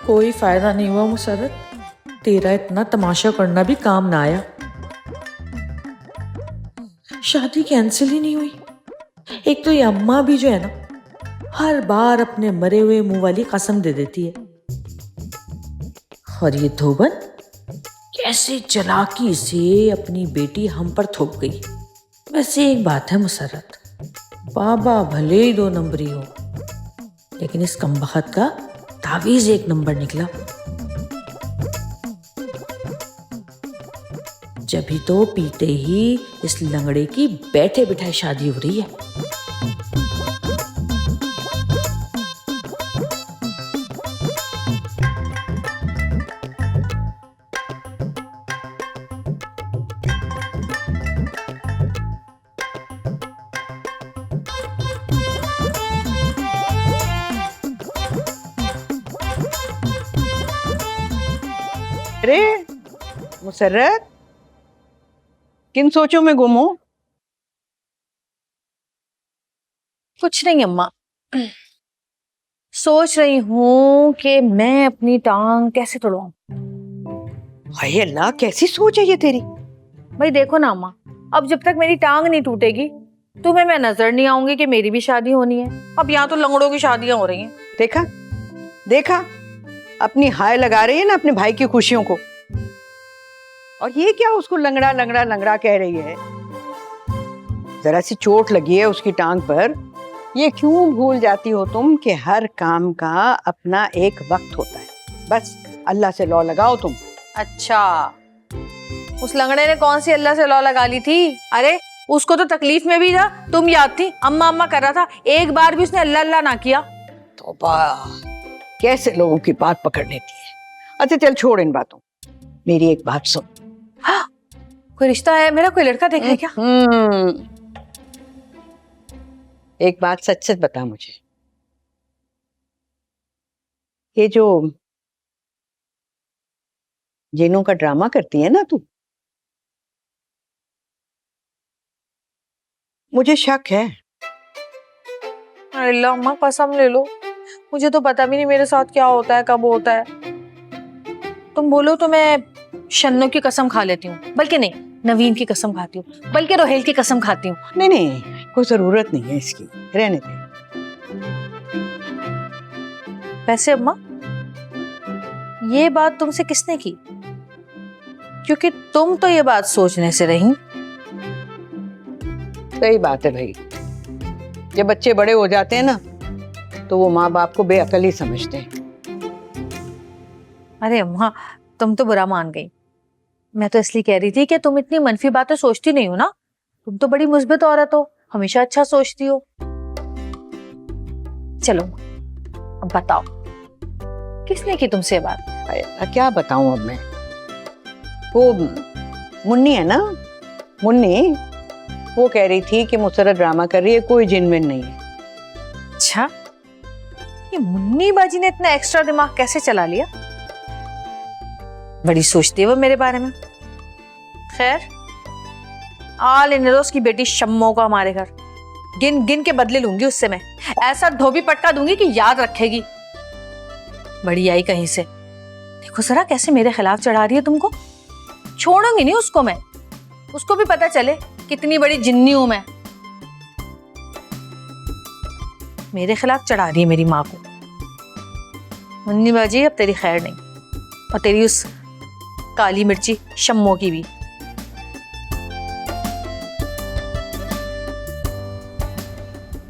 कोई फायदा नहीं हुआ मुसर्रत, तेरा इतना तमाशा करना भी काम ना आया। शादी कैंसिल ही नहीं हुई। एक तो ये अम्मा भी जो है ना, हर बार अपने मरे हुए मुंह वाली कसम दे देती है। और ये धोबन कैसे चालाकी से अपनी बेटी हम पर थोप गई। वैसे एक बात है मुसर्रत, बाबा भले ही 2 नंबरी हो, लेकिन इस कमबख्त का तावीज 1 नंबर निकला। जभी तो पीते ही इस लंगड़े की बैठे बिठाए शादी हो रही है। अरे मुसर्रत, किन सोचों में गुम हो? कुछ नहीं अम्मा, सोच रही हूँ कि मैं अपनी टांग कैसे तोड़वाऊं। हाय अल्लाह, कैसी सोच है ये तेरी? भाई देखो ना अम्मा, अब जब तक मेरी टांग नहीं टूटेगी तुम्हें मैं नजर नहीं आऊंगी कि मेरी भी शादी होनी है। अब यहाँ तो लंगड़ों की शादियां हो रही हैं। देखा देखा, अपनी हाय लगा रही है ना अपने भाई की खुशियों को। और ये क्या उसको लंगड़ा लंगड़ा लंगड़ा कह रही है? जरा सी चोट लगी है उसकी टांग पर। ये क्यों भूल जाती हो तुम कि हर काम का अपना एक वक्त होता है। बस अल्लाह से लौ लगाओ तुम। अच्छा, उस लंगड़े ने कौन सी अल्लाह से लौ लगा ली थी? अरे उसको तो तकलीफ में भी था, तुम याद थी, अम्मा अम्मा कर रहा था, एक बार भी उसने अल्लाह अल्लाह ना किया। तौबा, कैसे लोगों की बात पकड़ लेती है। अच्छा चल छोड़ इन बातों, मेरी एक बात सुन। हाँ, कोई रिश्ता है मेरा, कोई लड़का देख है क्या? एक बात सच सच बता मुझे, ये जो जिनों का ड्रामा करती है ना तू, मुझे शक है। अल्लाह अम्मा कसम ले लो, मुझे तो पता भी नहीं मेरे साथ क्या होता है, कब होता है। तुम बोलो तो मैं शन्नो की कसम खा लेती हूँ, बल्कि नहीं नवीन की कसम खाती हूँ, बल्कि रोहेल की कसम खाती हूँ। नहीं नहीं, कोई जरूरत नहीं है इसकी, रहने दे। वैसे अम्मा ये बात तुमसे किसने की? क्योंकि तुम तो ये बात सोचने से रही। सही बात है भाई, जब बच्चे बड़े हो जाते हैं ना तो वो माँ बाप को बेअकल ही समझते हैं। अरे अम्मा तुम तो बुरा मान गई, मैं तो इसलिए कह रही थी कि तुम इतनी मनफी बातें सोचती नहीं हो ना, तुम तो बड़ी मुस्बित औरत हो, हमेशा अच्छा सोचती हो। चलो अब बताओ किसने की तुमसे बात? क्या बताऊं अब मैं। वो मुन्नी है ना, मुन्नी, वो कह रही थी कि मुसर्रत ड्रामा कर रही है, कोई जिनमिन नहीं है। अच्छा, ये मुन्नी बाजी ने इतना एक्स्ट्रा दिमाग कैसे चला लिया? बड़ी सोचती है वो मेरे बारे में। खैर, आ लेने दो उसकी बेटी शम्मो को हमारे घर, गिन गिन के बदले लूंगी उससे मैं, ऐसा धोबी पटका दूंगी कि याद रखेगी। बड़ी आई कहीं से, देखो जरा कैसे मेरे खिलाफ चढ़ा रही है तुमको। छोड़ूंगी नहीं उसको मैं, उसको भी पता चले कितनी बड़ी जिन्नी हूं मैं। मेरे खिलाफ चढ़ा रही है मेरी माँ को। मुन्नी बाजी अब तेरी खैर नहीं, और तेरी उस काली मिर्ची शम्मो की भी।